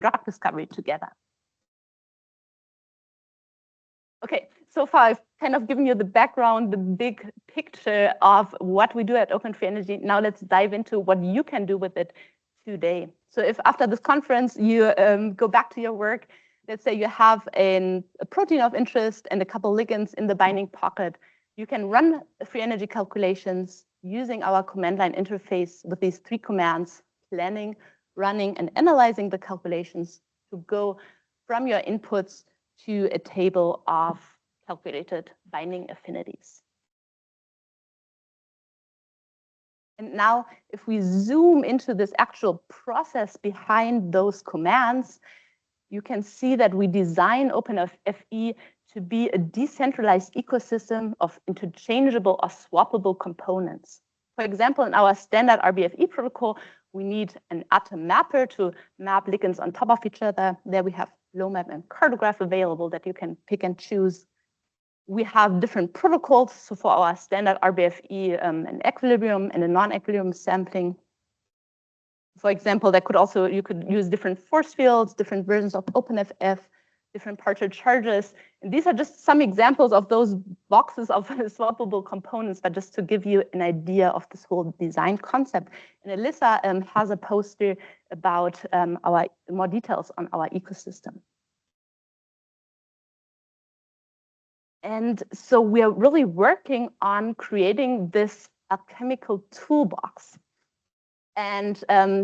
drug discovery together. Okay, so far I've kind of given you the background, the big picture of what we do at OpenFE Energy. Now let's dive into what you can do with it today. So if after this conference you go back to your work, let's say you have a protein of interest and a couple ligands in the binding pocket, you can run free energy calculations using our command line interface with these 3 commands: planning, running, and analyzing the calculations to go from your inputs to a table of calculated binding affinities. And now, if we zoom into this actual process behind those commands, you can see that we design OpenFE to be a decentralized ecosystem of interchangeable or swappable components. For example, in our standard RBFE protocol, we need an atom mapper to map ligands on top of each other. There we have LOMAP and cartograph available that you can pick and choose. We have different protocols. So for our standard RBFE, an equilibrium and a non-equilibrium sampling. For example, you could use different force fields, different versions of OpenFF, different partial charges. And these are just some examples of those boxes of swappable components, but just to give you an idea of this whole design concept. And Alyssa has a poster about more details on our ecosystem. And so we are really working on creating this alchemical toolbox. And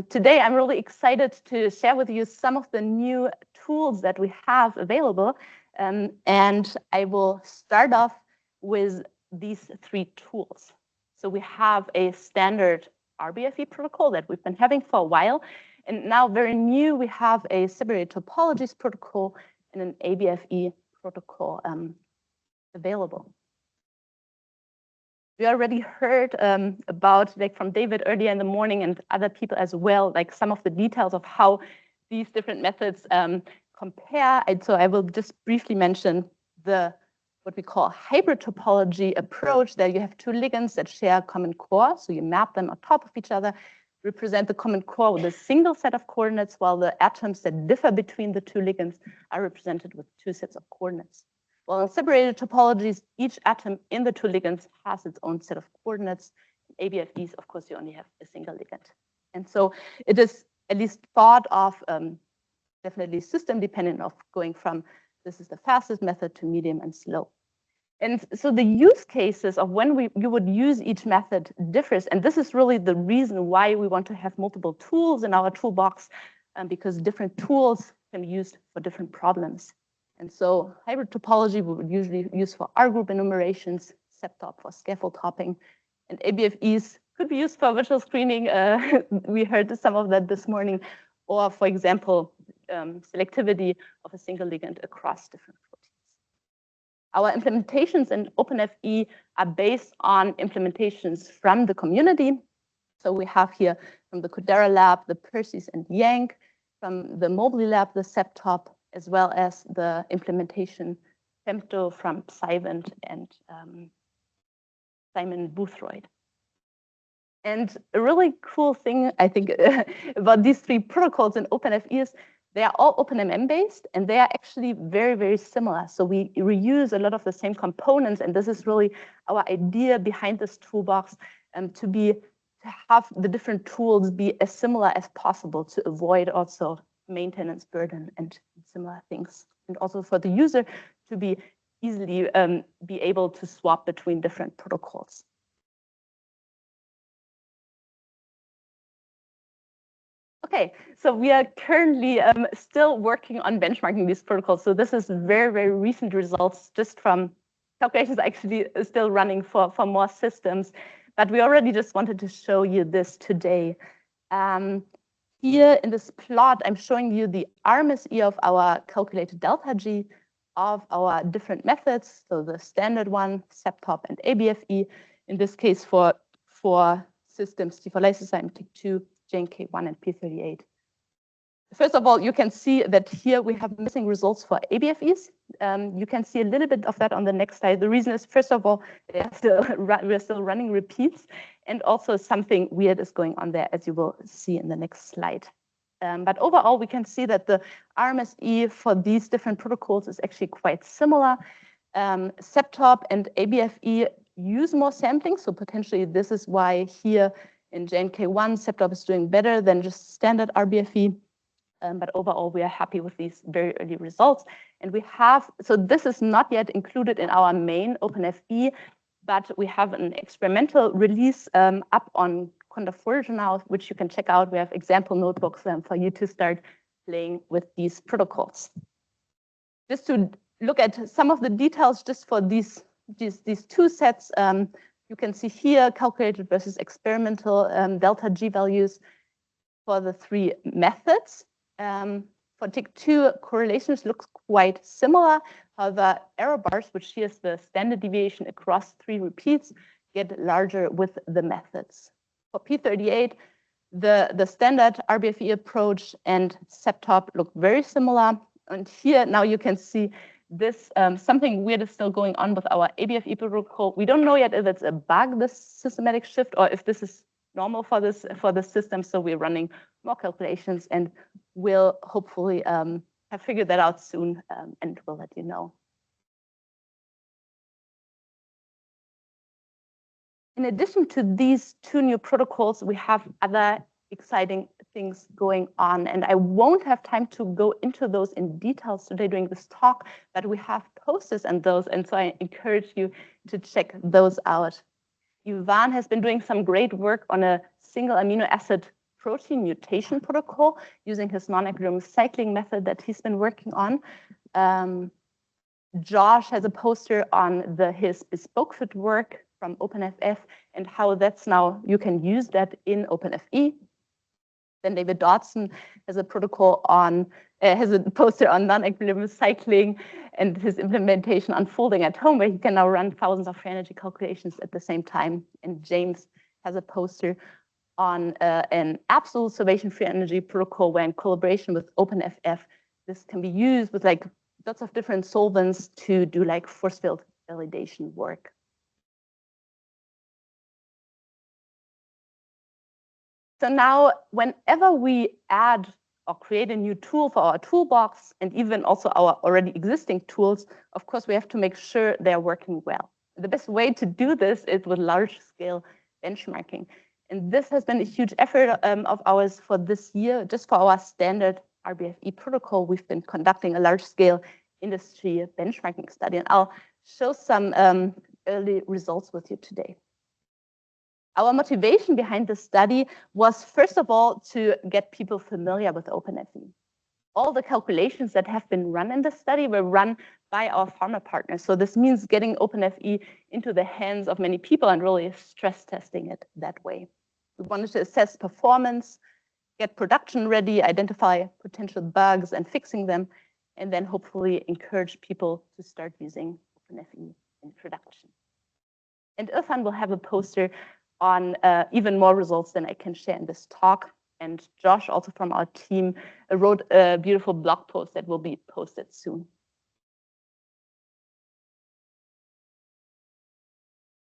today I'm really excited to share with you some of the new tools that we have available. And I will start off with these 3 tools. So we have a standard RBFE protocol that we've been having for a while. And now very new, we have a separated topologies protocol and an ABFE protocol available. We already heard about, from David earlier in the morning and other people as well, some of the details of how these different methods compare. And so I will just briefly mention what we call hybrid topology approach. There you have 2 ligands that share a common core. So you map them on top of each other, represent the common core with a single set of coordinates, while the atoms that differ between the 2 ligands are represented with 2 sets of coordinates. Well, in separated topologies, each atom in the 2 ligands has its own set of coordinates. In ABFEs, of course, you only have a single ligand. And so it is at least thought of definitely system dependent of going from this is the fastest method to medium and slow. And so the use cases of when you would use each method differs. And this is really the reason why we want to have multiple tools in our toolbox, because different tools can be used for different problems. And so hybrid topology we would usually use for R group enumerations, SEPTOP for scaffold hopping, and ABFEs could be used for visual screening. We heard some of that this morning, or for example, selectivity of a single ligand across different proteins. Our implementations in OpenFE are based on implementations from the community. So we have here from the Codera lab, the Percy's and Yank, from the Mobley lab, the SEPTOP, as well as the implementation Femto from Psyvent and Simon Boothroyd. And a really cool thing, I think, about these 3 protocols in OpenFE is they are all OpenMM based, and they are actually very, very similar. So we reuse a lot of the same components, and this is really our idea behind this toolbox, to have the different tools be as similar as possible to avoid also maintenance burden and similar things, and also for the user to be easily be able to swap between different protocols. Okay, so we are currently still working on benchmarking these protocols. So this is very, very recent results just from calculations actually still running for more systems. But we already just wanted to show you this today. Here in this plot, I'm showing you the RMSE of our calculated delta G of our different methods. So the standard one, SEPTOP and ABFE, in this case for systems T4 lysozyme, TIC2, JNK1, and P38. First of all, you can see that here we have missing results for ABFEs. You can see a little bit of that on the next slide. The reason is, first of all, we're still running repeats, and also something weird is going on there, as you will see in the next slide. But overall, we can see that the RMSE for these different protocols is actually quite similar. CEPTOP and ABFE use more sampling, so potentially this is why here in JNK1, CEPTOP is doing better than just standard RBFE. But overall, we are happy with these very early results. And we have, so this is not yet included in our main OpenFE, but we have an experimental release up on Conda4 now, which you can check out. We have example notebooks for you to start playing with these protocols. Just to look at some of the details just for these two sets, you can see here calculated versus experimental delta G values for the three methods. For TIC2, correlations looks quite similar. However, error bars, which here is the standard deviation across 3 repeats, get larger with the methods. For P38, the standard RBFE approach and CEPTOP look very similar. And here now you can see this, something weird is still going on with our ABFE protocol. We don't know yet if it's a bug, this systematic shift, or if this is normal for this system. So we're running more calculations and we'll hopefully have figured that out soon, and we'll let you know. In addition to these 2 new protocols, we have other exciting things going on, and I won't have time to go into those in details today during this talk, but we have posters on those, and so I encourage you to check those out. Ivan has been doing some great work on a single amino acid protein mutation protocol using his non-academic cycling method that he's been working on. Josh has a poster on his bespoke fit work from OpenFF and how that's now, you can use that in OpenFE. Then David Dodson has a protocol on, has a poster on non-equilibrium cycling and his implementation unfolding at home, where he can now run thousands of free energy calculations at the same time. And James has a poster on an absolute salvation free energy protocol where in collaboration with OpenFF, this can be used with like lots of different solvents to do like force field validation work. So now, whenever we add or create a new tool for our toolbox, and even also our already existing tools, of course, we have to make sure they're working well. The best way to do this is with large-scale benchmarking. And this has been a huge effort of ours for this year. Just for our standard RBFE protocol, we've been conducting a large-scale industry benchmarking study. And I'll show some early results with you today. Our motivation behind the study was, first of all, to get people familiar with OpenFE. All the calculations that have been run in the study were run by our pharma partners. So this means getting OpenFE into the hands of many people and really stress testing it that way. We wanted to assess performance, get production ready, identify potential bugs and fixing them, and then hopefully encourage people to start using OpenFE in production. And Irfan will have a poster on even more results than I can share in this talk. And Josh, also from our team, wrote a beautiful blog post that will be posted soon.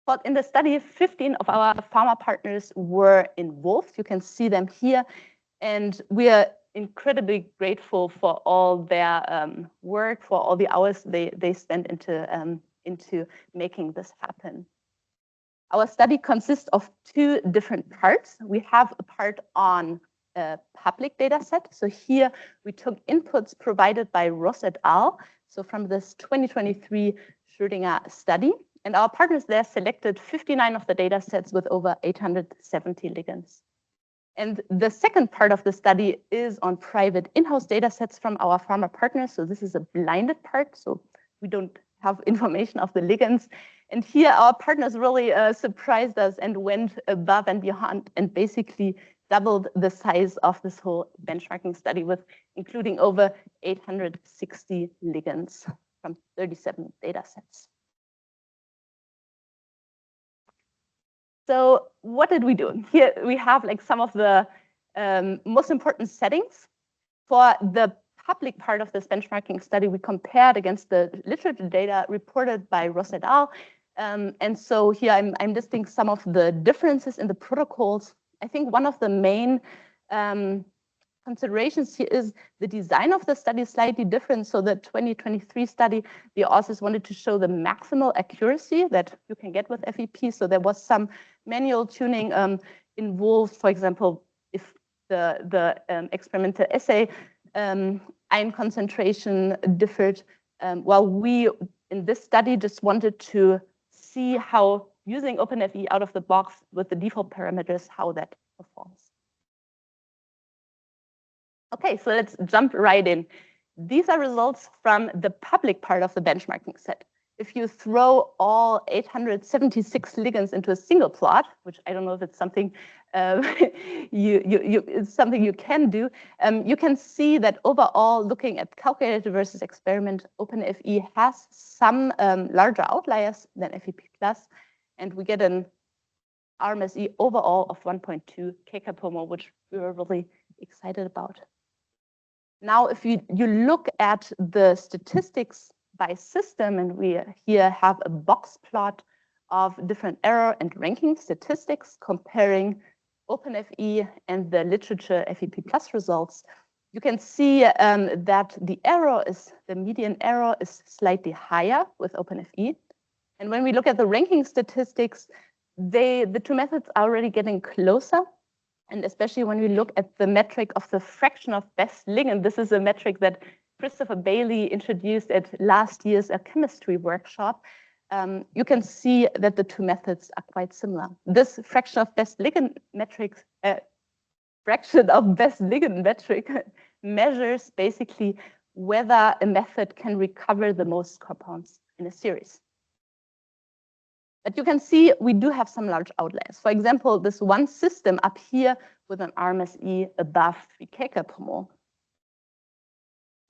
But in the study, 15 of our pharma partners were involved. You can see them here. And we are incredibly grateful for all their work, for all the hours they spent into making this happen. Our study consists of 2 different parts. We have a part on a public data set. So here we took inputs provided by Ross et al. So from this 2023 Schrödinger study. And our partners there selected 59 of the data sets with over 870 ligands. And the second part of the study is on private in-house data sets from our pharma partners. So this is a blinded part. So we don't have information of the ligands. And here our partners really surprised us and went above and beyond and basically doubled the size of this whole benchmarking study with including over 860 ligands from 37 data sets. So what did we do? Here we have like some of the most important settings. For the public part of this benchmarking study, we compared against the literature data reported by Ross et al. And so here I'm listing some of the differences in the protocols. I think one of the main considerations here is the design of the study is slightly different. So the 2023 study, the authors wanted to show the maximal accuracy that you can get with FEP. So there was some manual tuning involved. For example, if the experimental assay ion concentration differed, while we in this study just wanted to see how using OpenFE out of the box with the default parameters, how that performs. Okay, so let's jump right in. These are results from the public part of the benchmarking set. If you throw all 876 ligands into a single plot, which I don't know if it's something it's something you can do, you can see that overall, looking at calculated versus experiment, OpenFE has some larger outliers than FEP+, and we get an RMSE overall of 1.2 kcal/mol, which we were really excited about. Now, if you look at the statistics by system, and we here have a box plot of different error and ranking statistics comparing OpenFE and the literature FEP+ results, you can see that the median error is slightly higher with OpenFE. And when we look at the ranking statistics, the two methods are already getting closer. And especially when we look at the metric of the fraction of best ligand, this is a metric that Christopher Bailey introduced at last year's chemistry workshop. You can see that the two methods are quite similar. This fraction of best ligand metric measures basically whether a method can recover the most compounds in a series. But you can see we do have some large outliers. For example, this one system up here with an RMSE above 3 kcal/mol.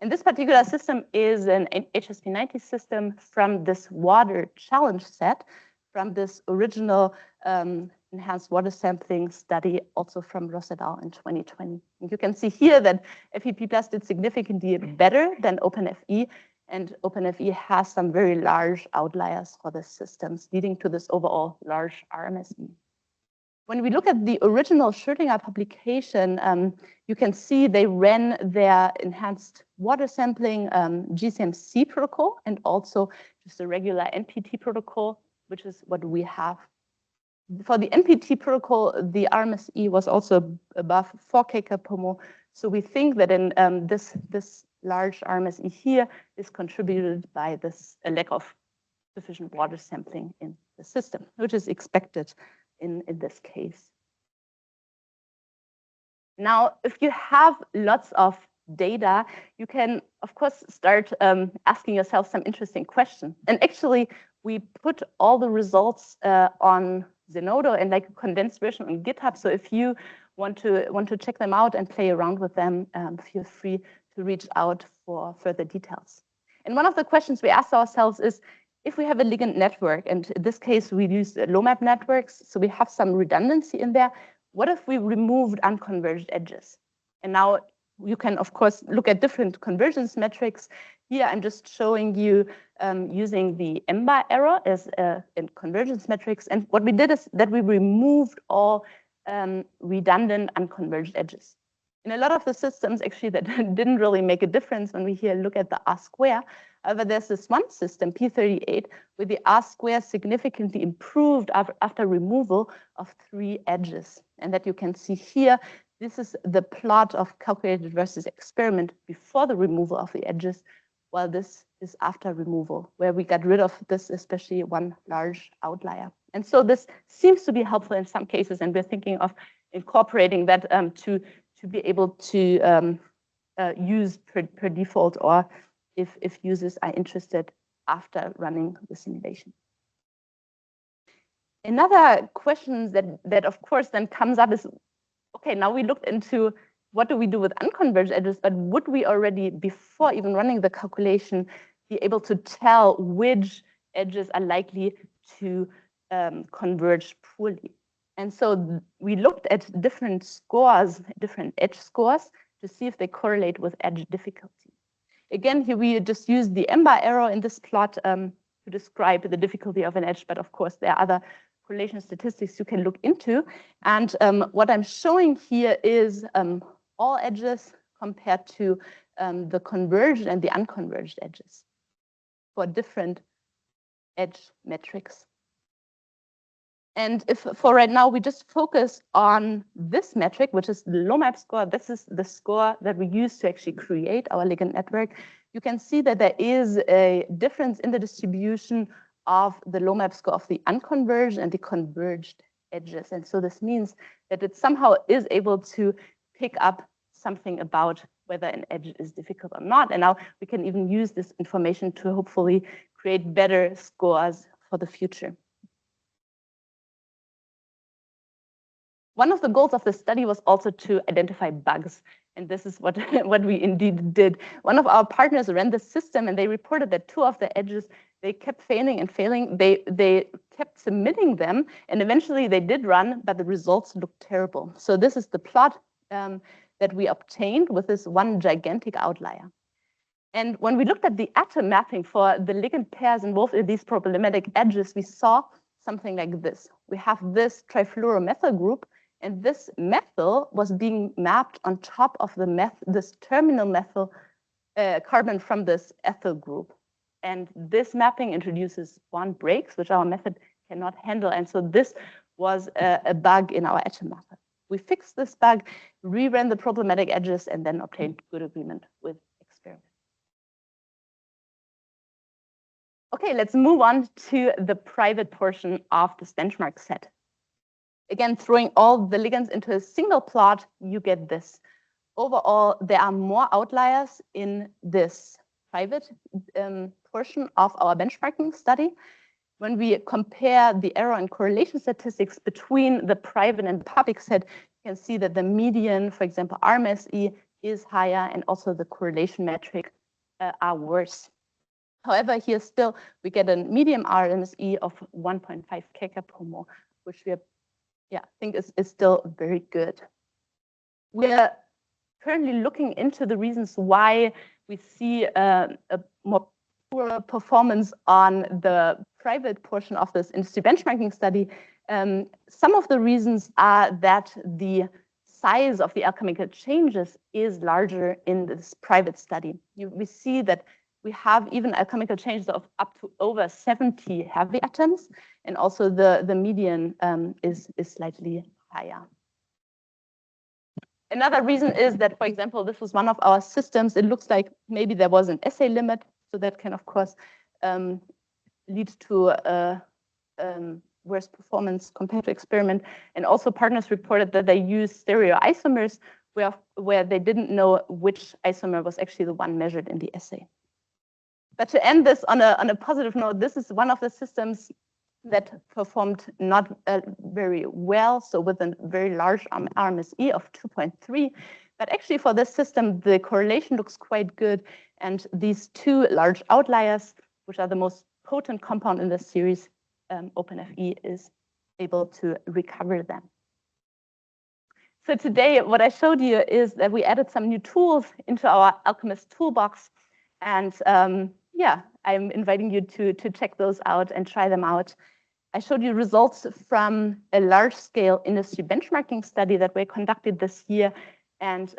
And this particular system is an HSP90 system from this water challenge set, from this original enhanced water sampling study, also from Ross et al. In 2020. And you can see here that FEP+ did significantly better than OpenFE, and OpenFE has some very large outliers for the systems, leading to this overall large RMSE. When we look at the original Schrödinger publication, you can see they ran their enhanced water sampling GCMC protocol and also just a regular NPT protocol, which is what we have. For the NPT protocol, the RMSE was also above 4 kcal/mol. So we think that in this large RMSE here is contributed by this lack of sufficient water sampling in the system, which is expected in this case. Now, if you have lots of data, you can, of course, start asking yourself some interesting questions. And actually, we put all the results on Zenodo and like a condensed version on GitHub. So if you want to check them out and play around with them, feel free to reach out for further details. And one of the questions we asked ourselves is, if we have a ligand network, and in this case, we use low-map networks, so we have some redundancy in there, what if we removed unconverged edges? And now you can, of course, look at different convergence metrics. Here, I'm just showing you using the EMBA error as in convergence metrics. And what we did is that we removed all redundant unconverged edges. In a lot of the systems, actually, that didn't really make a difference when we here look at the R-square. However, there's this one system, P38, where the R-square significantly improved after removal of 3 edges. And that you can see here, this is the plot of calculated versus experiment before the removal of the edges, while this is after removal, where we got rid of this, especially one large outlier. And so this seems to be helpful in some cases, and we're thinking of incorporating that to be able to use per default, or if users are interested after running the simulation. Another question that of course then comes up is, okay, now we looked into what do we do with unconverged edges, but would we already, before even running the calculation, be able to tell which edges are likely to converge poorly? And so we looked at different scores, different edge scores, to see if they correlate with edge difficulty. Again, here we just use the EMBA error in this plot to describe the difficulty of an edge, but of course there are other correlation statistics you can look into. And what I'm showing here is all edges compared to the converged and the unconverged edges for different edge metrics. And if for right now we just focus on this metric, which is the LOMAP score, this is the score that we use to actually create our ligand network, you can see that there is a difference in the distribution of the LOMAP score of the unconverged and the converged edges. And so this means that it somehow is able to pick up something about whether an edge is difficult or not. And now we can even use this information to hopefully create better scores for the future. One of the goals of the study was also to identify bugs. And this is what, what we indeed did. One of our partners ran the system and they reported that 2 of the edges, they kept failing and failing. They kept submitting them and eventually they did run, but the results looked terrible. So this is the plot that we obtained with this one gigantic outlier. And when we looked at the atom mapping for the ligand pairs involved in these problematic edges, we saw something like this. We have this trifluoromethyl group, and this methyl was being mapped on top of the this terminal methyl carbon from this ethyl group. And this mapping introduces bond breaks, which our method cannot handle. And so this was a bug in our atom mapper. We fixed this bug, reran the problematic edges, and then obtained good agreement with experiment. Okay, let's move on to the private portion of this benchmark set. Again, throwing all the ligands into a single plot, you get this. Overall, there are more outliers in this private portion of our benchmarking study. When we compare the error and correlation statistics between the private and public set, you can see that the median, for example, RMSE is higher and also the correlation metric are worse. However, here still we get a medium RMSE of 1.5 kcal per mole, which we think is still very good. We're currently looking into the reasons why we see a more poor performance on the private portion of this industry benchmarking study. Some of the reasons are that the size of the alchemical changes is larger in this private study. We see that we have even alchemical changes of up to over 70 heavy atoms, and also the median is slightly higher. Another reason is that, for example, this was one of our systems. It looks like maybe there was an assay limit, so that can, of course, lead to worse performance compared to experiment. And also partners reported that they used stereoisomers where they didn't know which isomer was actually the one measured in the assay. But to end this on a positive note, this is one of the systems that performed not very well, so with a very large RMSE of 2.3. But actually for this system, the correlation looks quite good. And these 2 large outliers, which are the most potent compound in this series, OpenFE is able to recover them. So today, what I showed you is that we added some new tools into our Alchemist toolbox. And I'm inviting you to check those out and try them out. I showed you results from a large-scale industry benchmarking study that we conducted this year. And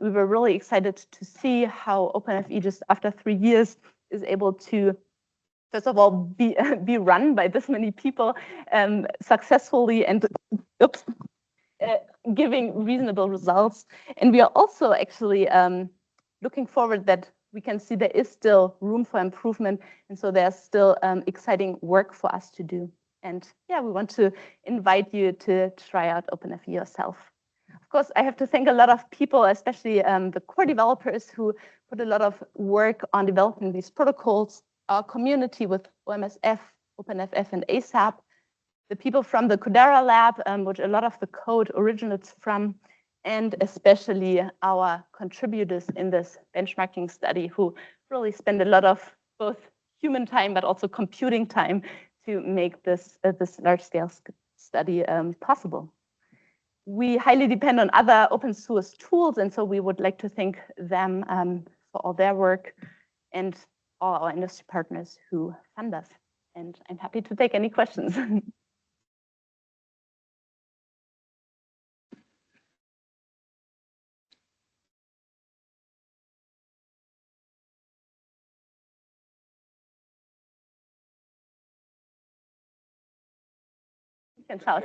we were really excited to see how OpenFE, just after 3 years, is able to, first of all, be run by this many people successfully and giving reasonable results. And we are also actually looking forward that we can see there is still room for improvement. And so there's still exciting work for us to do. And yeah, we want to invite you to try out OpenFE yourself. Of course, I have to thank a lot of people, especially the core developers who put a lot of work on developing these protocols, our community with OMSF, OpenFF, and ASAP, the people from the Codera lab, which a lot of the code originates from, and especially our contributors in this benchmarking study who really spend a lot of both human time but also computing time to make this large-scale study possible. We highly depend on other open source tools, and so we would like to thank them for all their work and all our industry partners who fund us. And I'm happy to take any questions. You can shout.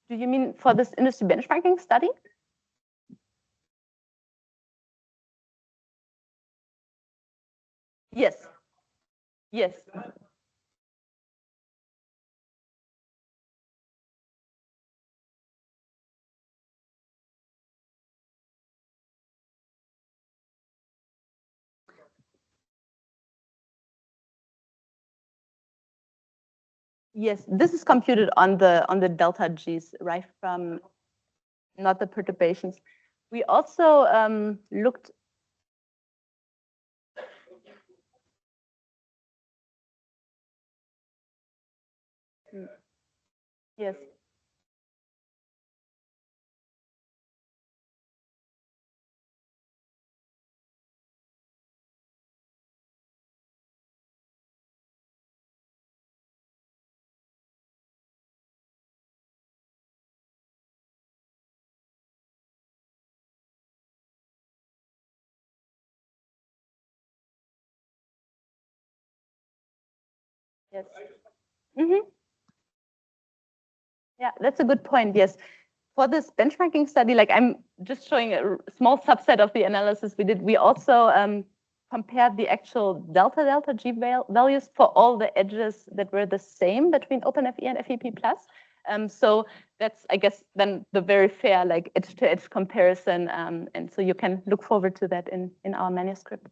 Do you mean for this industry benchmarking study? Yes. Yes. Yes, this is computed on the delta G's, right, from not the perturbations. We also looked. Yes. Yes. Mm-hmm. Yeah, that's a good point. Yes. For this benchmarking study, like I'm just showing a small subset of the analysis we did. We also compared the actual delta G values for all the edges that were the same between OpenFE and FEP+. So that's, I guess, then the very fair like edge-to-edge comparison. And so you can look forward to that in our manuscript.